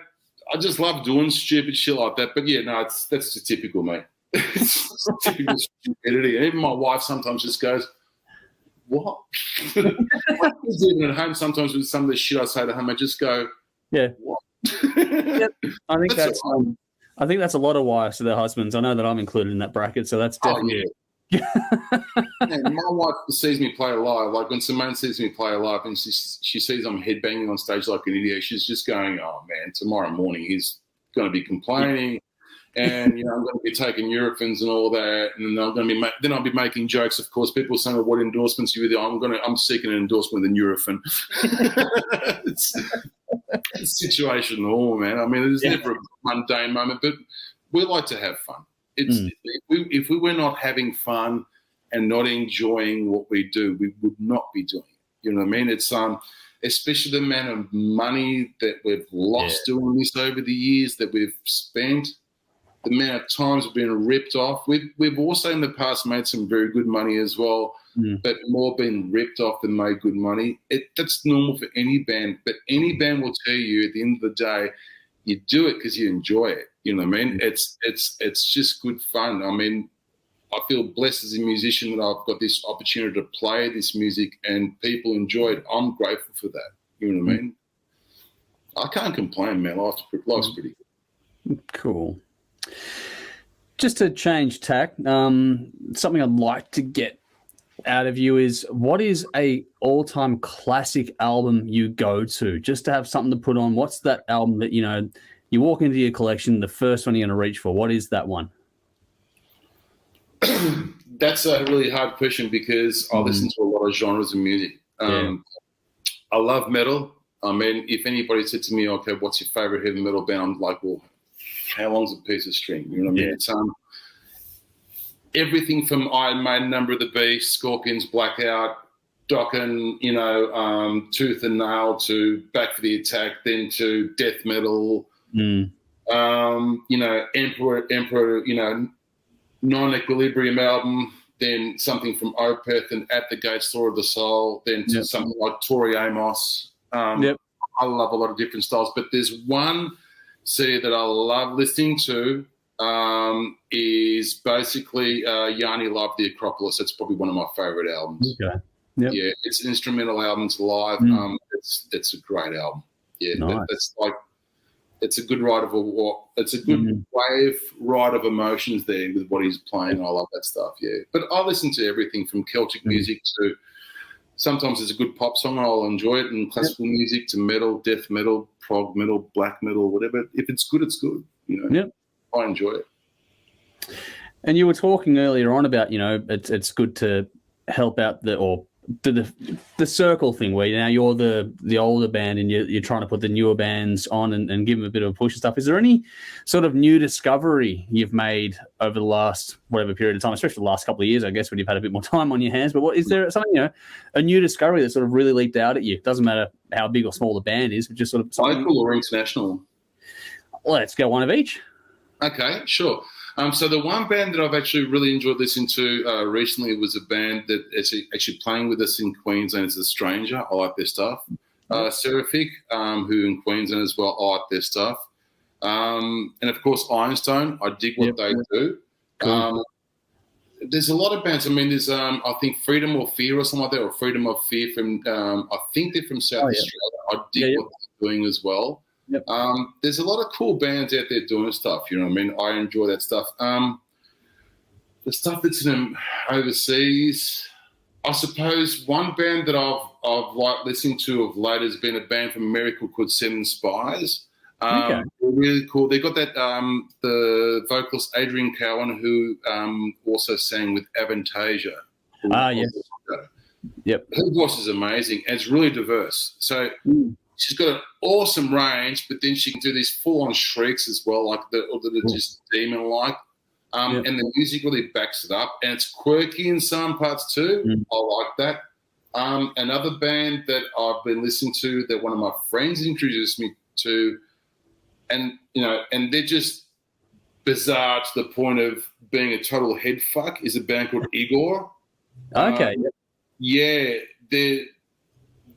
I just love doing stupid shit like that. But, yeah, no, that's just typical, mate. It's typical stupidity. Even my wife sometimes just goes, what? Even at home, sometimes with some of the shit I say to him, I just go, what? Yep. I think that's a lot of wives to their husbands. I know that I'm included in that bracket, so that's definitely. And my wife sees me play live. Like when Simone sees me play live, and she sees I'm headbanging on stage like an idiot, she's just going, "Oh man, tomorrow morning he's going to be complaining." And, you know, I'm going to be taking Eurofins and all that, and then I'll be making jokes. Of course, people saying, well, "What endorsements are you with?" I'm seeking an endorsement with a Eurofin. It's situational, man. I mean, there's never a mundane moment, but we like to have fun. If we were not having fun and not enjoying what we do, we would not be doing it. You know what I mean? It's especially the amount of money that we've lost doing this over the years, that we've spent. The amount of times we've been ripped off. We've also in the past made some very good money as well, but more been ripped off than made good money. That's normal for any band, but any band will tell you at the end of the day, you do it because you enjoy it. You know what I mean? It's just good fun. I mean, I feel blessed as a musician that I've got this opportunity to play this music and people enjoy it. I'm grateful for that. You know what I mean? I can't complain, man. Life's pretty good. Cool. Just to change tack, something I'd like to get out of you is, what is a all-time classic album you go to, just to have something to put on? What's that album that, you know, you walk into your collection, the first one you're going to reach for? What is that one? That's a really hard question, because I listen to a lot of genres of music. I love metal. I mean, if anybody said to me, okay, what's your favorite heavy metal band? I'm like, well, how long's a piece of string? You know what I mean? It's everything from Iron Maiden, Number of the Beast, Scorpions, Blackout, Dokken, you know, Tooth and Nail, to Back for the Attack, then to death metal, you know, Emperor, you know, Non-Equilibrium album, then something from Opeth and At the Gates, Door of the Soul, then to something like Tori Amos. I love a lot of different styles, but there's one CD that I love listening to, is basically Yanni Live the Acropolis. That's probably one of my favourite albums. Okay. Yep. Yeah, it's an instrumental album. It's live. It's a great album. Yeah, nice. That's like, it's a good ride of it's a good wave ride of emotions there with what he's playing. I love that stuff. Yeah, but I listen to everything from Celtic music to, sometimes it's a good pop song, I'll enjoy it, and classical music to metal, death metal, prog metal, black metal, whatever. If it's good, it's good. You know, I enjoy it. And you were talking earlier on about, you know, it's good to help out the circle thing, where now you're the older band and you're trying to put the newer bands on and give them a bit of a push and stuff. Is there any sort of new discovery you've made over the last whatever period of time, especially the last couple of years, I guess, when you've had a bit more time on your hands? But what is there something, you know, a new discovery that sort of really leaped out at you? Doesn't matter how big or small the band is, but just sort of something. Local or international? Let's go one of each. Okay, sure. So the one band that I've actually really enjoyed listening to recently was a band that is actually playing with us in Queensland. It's A Stranger. I like their stuff. Seraphic, who in Queensland as well, I like their stuff. And, of course, Ironstone. I dig what they do. Cool. There's a lot of bands. I mean, there's, I think, Freedom or Fear or something like that, or Freedom of Fear from, I think they're from South Australia. I dig what they're doing as well. Yep. There's a lot of cool bands out there doing stuff, you know what I mean? I enjoy that stuff. The stuff that's in overseas, I suppose one band that I've liked listening to of late has been a band from America called Seven Spies. They're really cool. They got that the vocalist Adrian Cowan, who also sang with Avantasia. Yep. Her voice is amazing, and it's really diverse. So she's got an awesome range, but then she can do these full-on shrieks as well, like that are just demon-like. And the music really backs it up, and it's quirky in some parts too. I like that. Another band that I've been listening to that one of my friends introduced me to, and they're just bizarre to the point of being a total head fuck, is a band called Igor. Okay. Yeah, they're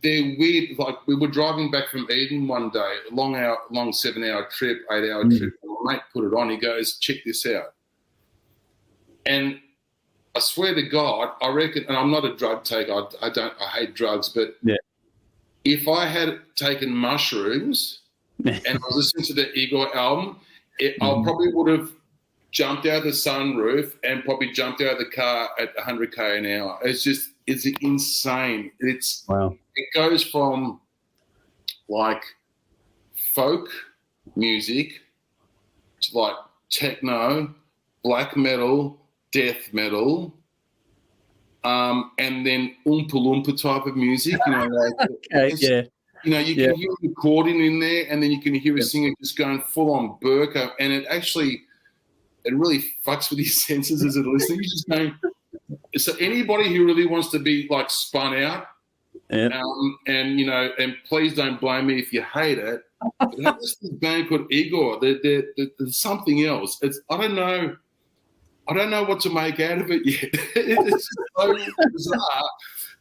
weird. Like, we were driving back from Eden one day, a long 7-hour trip, 8-hour trip. And my mate put it on. He goes, check this out. And I swear to God, I reckon, and I'm not a drug taker. I hate drugs, but if I had taken mushrooms and I was listening to the Igor album, I probably would have jumped out of the sunroof and probably jumped out of the car at 100k an hour. It's insane. It goes from like folk music to like techno, black metal, death metal, and then Oompa Loompa type of music. You can hear a recording in there, and then you can hear a singer just going full on burqa, and it really fucks with your senses as a listener. You're just going. So anybody who really wants to be like spun out, and please don't blame me if you hate it. But this band called Igor. There's something else. I don't know what to make out of it yet. It's so bizarre,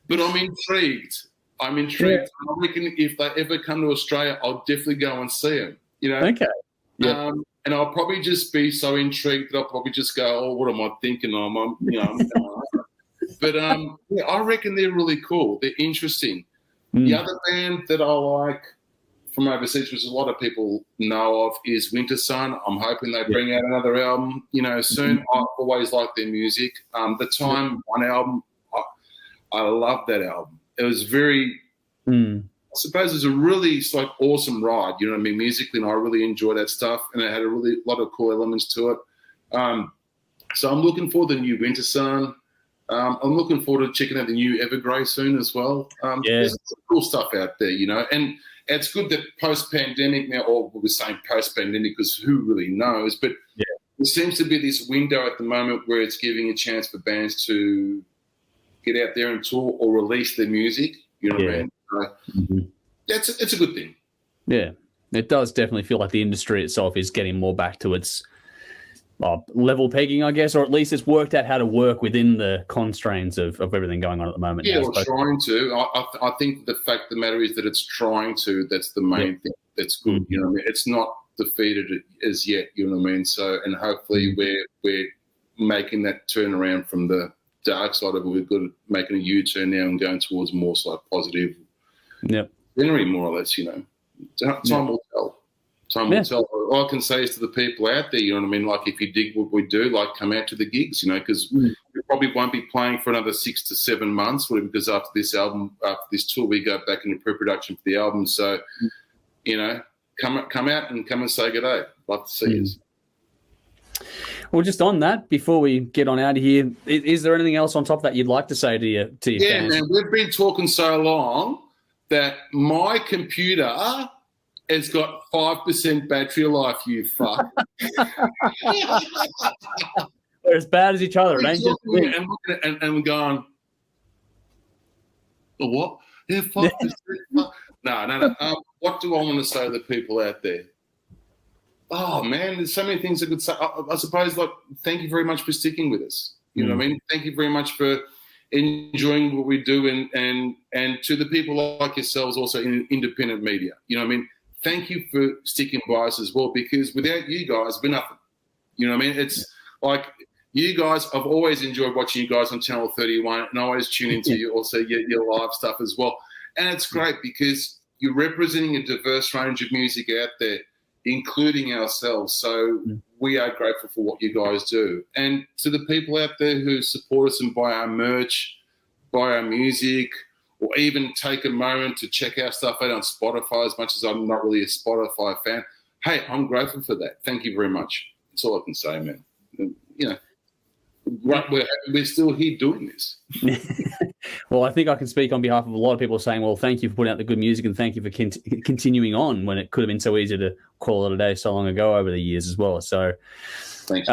but I'm intrigued. I reckon if they ever come to Australia, I'll definitely go and see them. Okay. Yeah. And I'll probably just be so intrigued that I'll probably just go, "Oh, what am I thinking? But I reckon they're really cool. They're interesting. The other band that I like from overseas, which a lot of people know of, is Winter Sun. I'm hoping they bring out another album, soon. I've always liked their music. The Time One album, I love that album. It was very, I suppose, it was a really awesome ride. You know what I mean? Musically, and I really enjoyed that stuff, and it had a lot of cool elements to it. So I'm looking forward to the new Winter Sun. I'm looking forward to checking out the new Evergrey soon as well. There's some cool stuff out there, and it's good that post-pandemic now, or we're saying post-pandemic because who really knows, but there seems to be this window at the moment where it's giving a chance for bands to get out there and tour or release their music. You know what I mean? So it's a good thing. Yeah, it does definitely feel like the industry itself is getting more back to its level pegging, I guess, or at least it's worked out how to work within the constraints of everything going on at the moment. Yeah, we're trying to. I think the fact of the matter is that it's trying to. That's the main thing. That's good. You know what I mean? It's not defeated as yet. You know what I mean? So, and hopefully we're making that turnaround from the dark side of it. We're good at making a U-turn now and going towards more positive scenery, more or less. Time will tell. Time will tell. All I can say is to the people out there, you know what I mean? Like, if you dig what we do, come out to the gigs, because we probably won't be playing for another 6 to 7 months, because after this tour, we go back into pre-production for the album. So, come out and come and say good day. Love to see you. Well, just on that, before we get on out of here, is there anything else on top of that you'd like to say to your fans? Yeah, man, we've been talking so long that my computer has got 5% battery life, you fuck. We're as bad as each other. And looking at and we're going, what? Yeah, 5%. No. What do I want to say to the people out there? Oh, man, there's so many things I could say. I suppose, thank you very much for sticking with us. You know what I mean? Thank you very much for enjoying what we do, and to the people like yourselves also in independent media. You know what I mean? Thank you for sticking by us as well, because without you guys, we're nothing. You know what I mean? It's like you guys, I've always enjoyed watching you guys on Channel 31, and I always tune into you also your live stuff as well. And it's great because you're representing a diverse range of music out there, including ourselves. So we are grateful for what you guys do. And to the people out there who support us and buy our merch, buy our music, or even take a moment to check our stuff out on Spotify, as much as I'm not really a Spotify fan. Hey, I'm grateful for that. Thank you very much. That's all I can say, man. we're still here doing this. Well, I think I can speak on behalf of a lot of people saying, well, thank you for putting out the good music and thank you for continuing on when it could have been so easy to call it a day so long ago over the years as well. So thanks.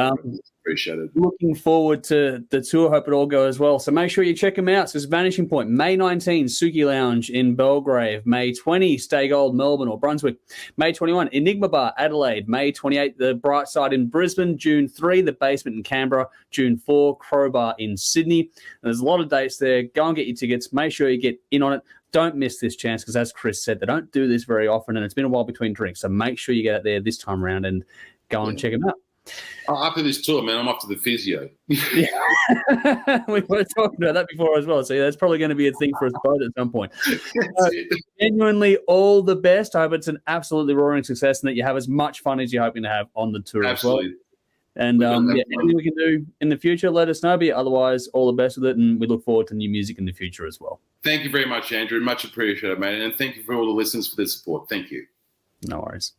Appreciate it. Looking forward to the tour. Hope it all goes well. So make sure you check them out. So it's Vanishing Point, May 19, Suki Lounge in Belgrave. May 20, Stay Gold, Melbourne or Brunswick. May 21, Enigma Bar, Adelaide. May 28, The Bright Side in Brisbane. June 3, The Basement in Canberra. June 4, Crowbar in Sydney. And there's a lot of dates there. Go and get your tickets. Make sure you get in on it. Don't miss this chance because, as Chris said, they don't do this very often and it's been a while between drinks. So make sure you get out there this time around and go and check them out. After this tour, man, I'm off to the physio. Yeah. We were talking about that before as well. So that's probably going to be a thing for us both at some point. Genuinely, all the best. I hope it's an absolutely roaring success and that you have as much fun as you're hoping to have on the tour Absolutely. as well. And anything we can do in the future, let us know. But otherwise, all the best with it. And we look forward to new music in the future as well. Thank you very much, Andrew. Much appreciated, man. And thank you for all the listeners for their support. Thank you. No worries.